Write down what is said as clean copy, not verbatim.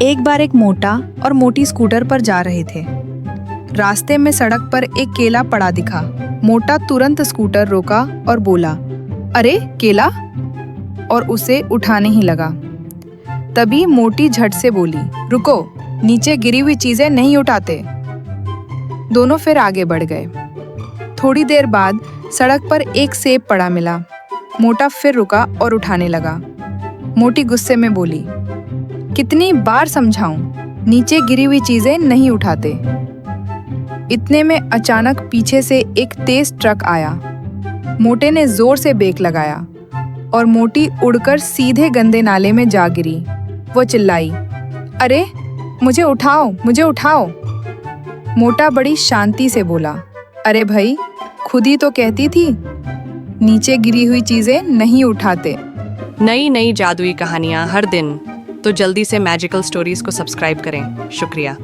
एक बार एक मोटा और मोटी स्कूटर पर जा रहे थे। रास्ते में सड़क पर एक केला पड़ा दिखा। मोटा तुरंत स्कूटर रोका और बोला, अरे केला, और उसे उठाने ही लगा। तभी मोटी झट से बोली, रुको, नीचे गिरी हुई चीजें नहीं उठाते। दोनों फिर आगे बढ़ गए। थोड़ी देर बाद सड़क पर एक सेब पड़ा मिला। मोटा फिर रुका और उठाने लगा। मोटी गुस्से में बोली, कितनी बार समझाऊं, नीचे गिरी हुई चीजें नहीं उठाते। इतने में अचानक पीछे से एक तेज ट्रक आया। मोटे ने जोर से ब्रेक लगाया और मोटी उड़कर सीधे गंदे नाले में जा गिरी। वो चिल्लाई, अरे मुझे उठाओ, मुझे उठाओ। मोटा बड़ी शांति से बोला, अरे भाई, खुद ही तो कहती थी नीचे गिरी हुई चीजें नहीं उठाते। नई नई जादुई कहानियाँ हर दिन, तो जल्दी से मैजिकल स्टोरीज को सब्सक्राइब करें। शुक्रिया।